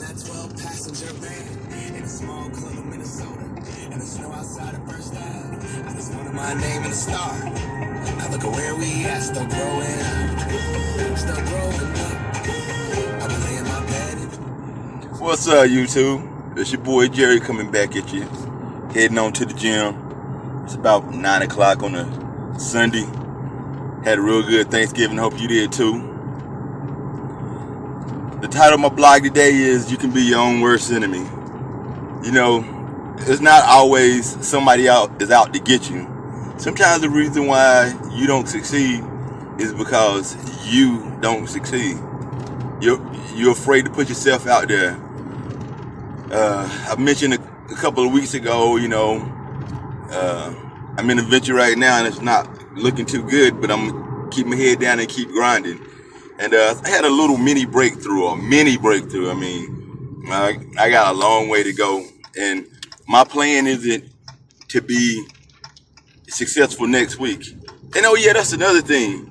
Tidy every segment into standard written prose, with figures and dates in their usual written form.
that 12-passenger van in a small club in Minnesota. And the snow outside of First Ave. I just wanted my name and a star. Now look at where we at, still growing up. Still growing up. I've been laying my bed. What's up, YouTube? It's your boy Jerry coming back at you. Heading on to the gym. It's about 9 o'clock on a Sunday. Had a real good Thanksgiving. Hope you did too. The title of my blog today is You Can Be Your Own Worst Enemy. You know, it's not always somebody out is out to get you. Sometimes the reason why you don't succeed is because you don't succeed. You're afraid to put yourself out there. I mentioned a couple of weeks ago, you know, I'm in a venture right now and it's not looking too good, but I'm gonna keep my head down and keep grinding. And I had a little mini breakthrough. I mean, I got a long way to go. And my plan isn't to be successful next week. And oh yeah, that's another thing.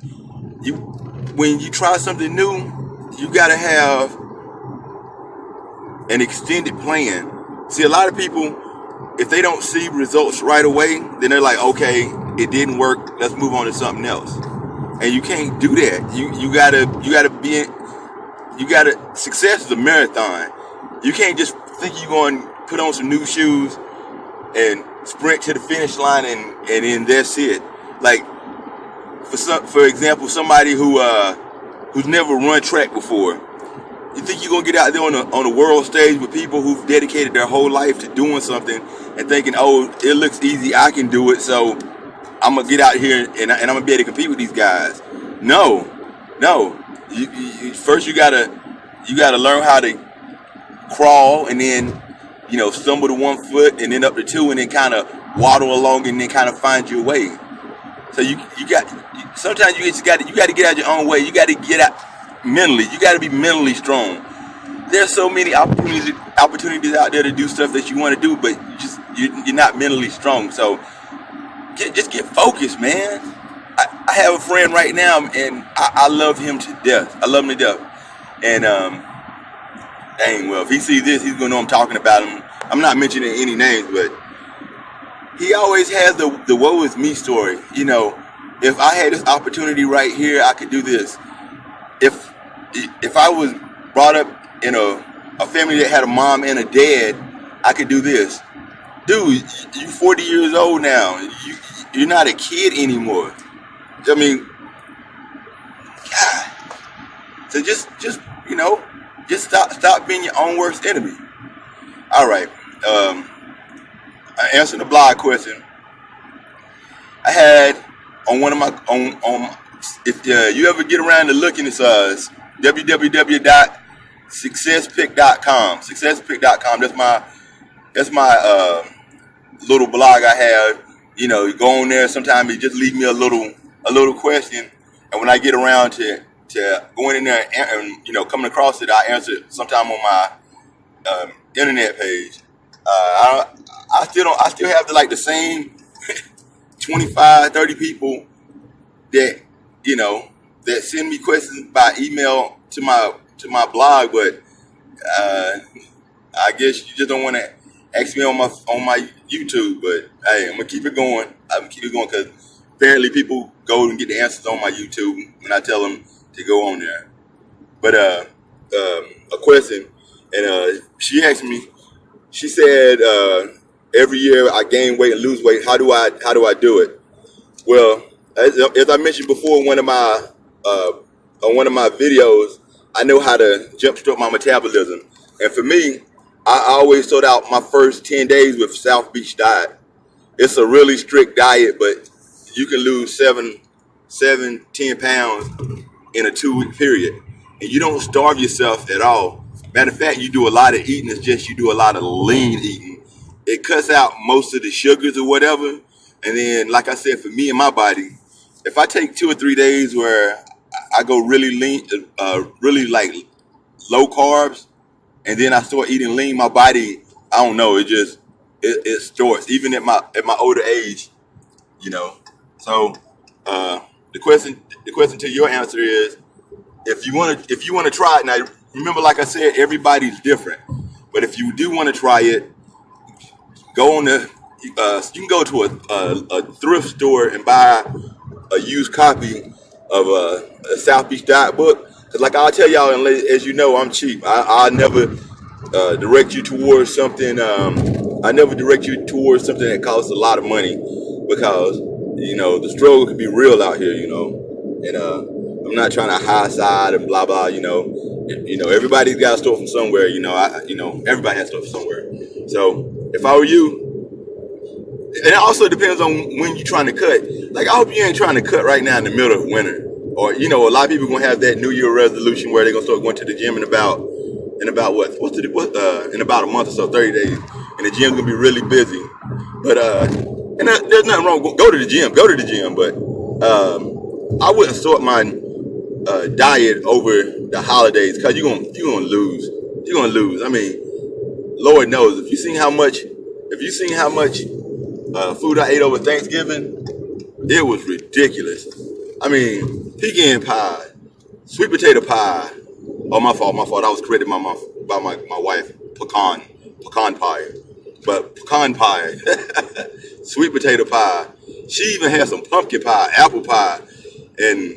When you try something new, you gotta have an extended plan. See, a lot of people, if they don't see results right away, then they're like, okay, it didn't work. Let's move on to something else. And you can't do that. Success is a marathon. You can't just think you're going to put on some new shoes and sprint to the finish line and then that's it. Like, for example, somebody who's never run track before. You think you're going to get out there on a world stage with people who've dedicated their whole life to doing something and thinking, oh, it looks easy, I can do it, so I'm gonna get out here and I'm gonna be able to compete with these guys. No. First you gotta learn how to crawl and then, you know, stumble to 1 foot and then up to 2 and then kind of waddle along and then kind of find your way. So sometimes you got to get out your own way. You got to get out mentally. You got to be mentally strong. There's so many opportunities out there to do stuff that you want to do, but you're not mentally strong. So just get focused, man. I have a friend right now, and I love him to death. I love him to death. And dang, well, if he sees this, he's gonna know I'm talking about him. I'm not mentioning any names, but he always has the woe is me story. You know, if I had this opportunity right here, I could do this. If I was brought up in a family that had a mom and a dad, I could do this. Dude, you 40 years old now. You're not a kid anymore. I mean, God. So just you know, just stop being your own worst enemy. All right. I answered the blog question. I had on one of my if you ever get around to looking, it's www.successpick.com. Successpick.com. That's my little blog I have. You know, you go on there. Sometimes it just leave me a little question, and when I get around to going in there and you know coming across it, I answer it sometime on my internet page. I still have the same 25, 30 people that you know that send me questions by email to my blog, but I guess you just don't want to ask me on my YouTube. But hey, I'm gonna keep it going. Because apparently people go and get the answers on my YouTube when I tell them to go on there. But a question, and she asked me. She said every year I gain weight and lose weight. How do I do it? Well, as I mentioned before, on one of my videos, I know how to jumpstart my metabolism. And for me, I always start out my first 10 days with South Beach diet. It's a really strict diet, but you can lose 10 pounds in a 2-week period. And you don't starve yourself at all. Matter of fact, you do a lot of eating. It's just you do a lot of lean eating. It cuts out most of the sugars or whatever. And then, like I said, for me and my body, if I take 2 or 3 days where I go really lean, really like low carbs, and then I start eating lean, my body, I don't know, it starts, even at my older age, you know. So the question to your answer is, if you want to try it now, remember, like I said, everybody's different. But if you do want to try it, go on the you can go to a thrift store and buy a used copy of a South Beach Diet book. Cause like I'll tell y'all, and as you know, I'm cheap. I never direct you towards something. I never direct you towards something that costs a lot of money, because the struggle can be real out here. And I'm not trying to high side and blah blah. Everybody's got to start from somewhere. Everybody has to start from somewhere. So if I were you, and it also depends on when you're trying to cut. Like, I hope you ain't trying to cut right now in the middle of winter. Or, a lot of people gonna have that New Year resolution where they're gonna start going to the gym in about in about a month or so, 30 days, and the gym's gonna be really busy. But and there's nothing wrong. Go to the gym, but I wouldn't sort my diet over the holidays, because you're gonna lose. You're gonna lose. I mean, Lord knows, if you seen how much food I ate over Thanksgiving, it was ridiculous. I mean, pecan pie, sweet potato pie. Oh, my fault. I was corrected by my wife. Pecan pie. But pecan pie, sweet potato pie. She even had some pumpkin pie, apple pie, and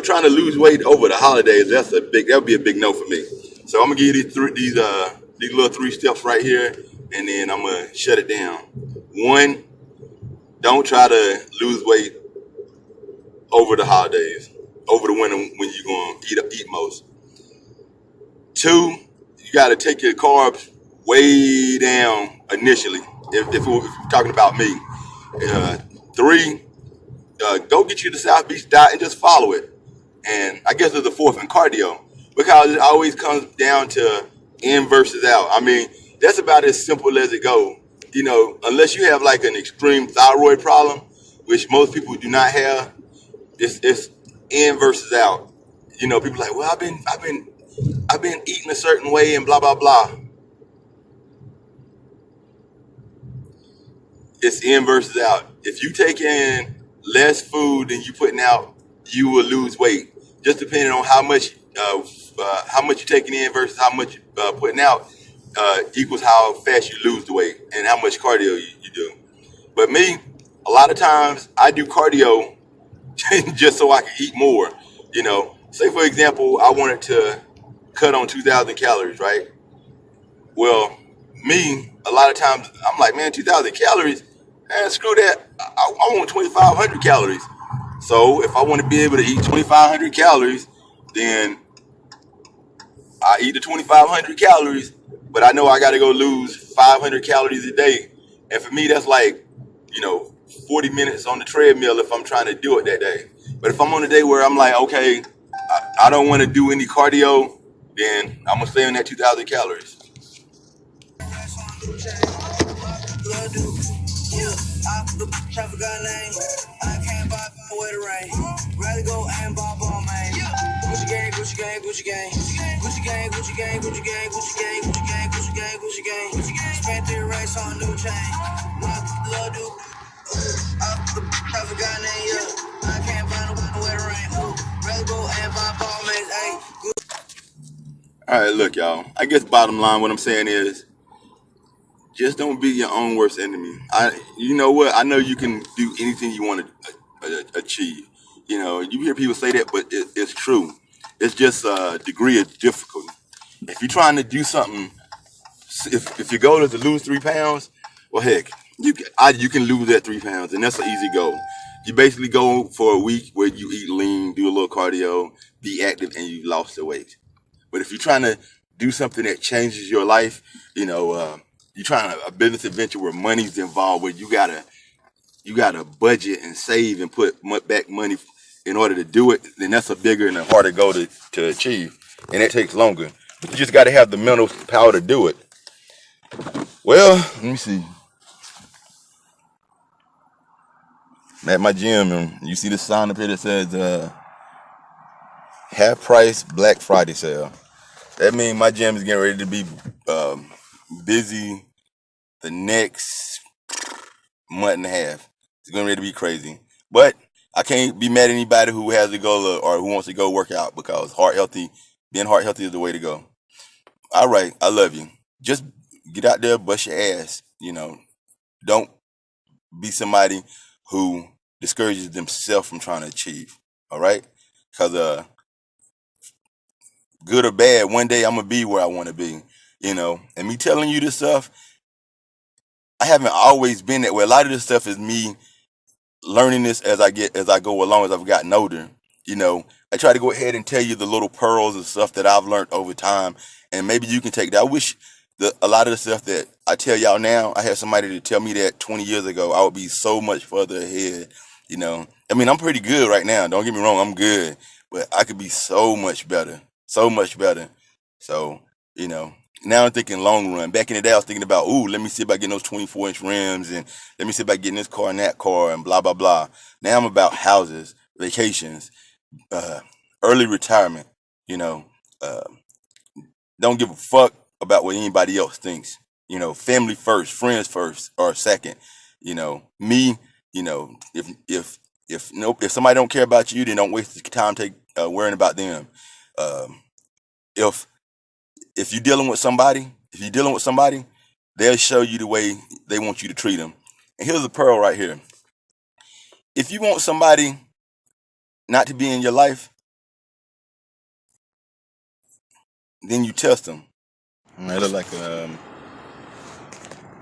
trying to lose weight over the holidays. That would be a big no for me. So I'm gonna give you these little 3 steps right here, and then I'm gonna shut it down. 1, don't try to lose weight over the holidays, over the winter when you're gonna eat most. 2, you got to take your carbs way down initially. If you're talking about me. 3, go get you the South Beach Diet and just follow it. And I guess there's a 4th, and cardio, because it always comes down to in versus out. I mean, that's about as simple as it goes. Unless you have like an extreme thyroid problem, which most people do not have, it's in versus out. People like, well, I've been eating a certain way and blah blah blah. It's in versus out. If you take in less food than you putting out, you will lose weight. Just depending on how much you're taking in versus how much you're putting out, equals how fast you lose the weight and how much cardio you do. But me, a lot of times I do cardio just so I can eat more. Say for example, I wanted to cut on 2,000 calories, right? Well, me, a lot of times I'm like, man, 2,000 calories, man, screw that. I want 2,500 calories. So if I want to be able to eat 2,500 calories, then I eat the 2,500 calories, but I know I got to go lose 500 calories a day. And for me, that's like, 40 minutes on the treadmill if I'm trying to do it that day. But if I'm on a day where I'm like, okay, I don't want to do any cardio, then I'm going to stay on that 2,000 calories. Traffic got name. I can't buy with the rain. Rather go and buy ball, man. Gucci gang, Gucci gang, Gucci gang. Gucci gang, Gucci gang, Gucci gang, Gucci gang, Gucci gang, Gucci gang, Gucci gang. Spent 3 racks on a new chain. Love do. Traffic got name, yeah. I can't buy no with the rain. Rather go and buy ball, man. Hey. All right, look, y'all. I guess bottom line, what I'm saying is, just don't be your own worst enemy. You know what? I know you can do anything you want to achieve. You hear people say that, but it's true. It's just a degree of difficulty. If you're trying to do something, if your goal is to lose 3 pounds, well, heck, you can lose that 3 pounds, and that's an easy goal. You basically go for a week where you eat lean, do a little cardio, be active, and you've lost the weight. But if you're trying to do something that changes your life, you're trying a business adventure where money's involved, where you gotta budget and save and put back money in order to do it, then that's a bigger and a harder goal to achieve, and it takes longer. But you just got to have the mental power to do it. Well, let me see. I'm at my gym, and you see the sign up here that says half price Black Friday sale. That means my gym is getting ready to be busy the next month and a half. It's getting ready to be crazy. But I can't be mad at anybody who has a goal or who wants to go work out, because being heart healthy is the way to go. All right, I love you. Just get out there, bust your ass. Don't be somebody who discourages themselves from trying to achieve. All right, because good or bad, one day I'm gonna be where I want to be. And me telling you this stuff, I haven't always been that way. A lot of this stuff is me learning this as I go along, as I've gotten older. I try to go ahead and tell you the little pearls and stuff that I've learned over time, and maybe you can take that. I wish a lot of the stuff that I tell y'all now, I had somebody to tell me that 20 years ago. I would be so much further ahead. I mean, I'm pretty good right now. Don't get me wrong, I'm good, but I could be so much better, so much better. So, now I'm thinking long run. Back in the day, I was thinking about, let me see about getting those 24-inch rims, and let me see about getting this car and that car, and blah, blah, blah. Now I'm about houses, vacations, early retirement. Uh, don't give a fuck about what anybody else thinks. Family first, friends first, or second. Me. If somebody don't care about you, then don't waste your time worrying about them. If you're dealing with somebody, they'll show you the way they want you to treat them. And here's a pearl right here. If you want somebody not to be in your life, then you test them. I look like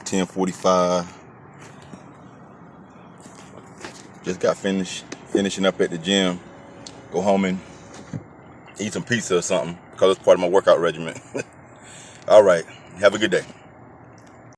10:45. Just got finishing up at the gym. Go home and eat some pizza or something, because it's part of my workout regimen. All right. Have a good day.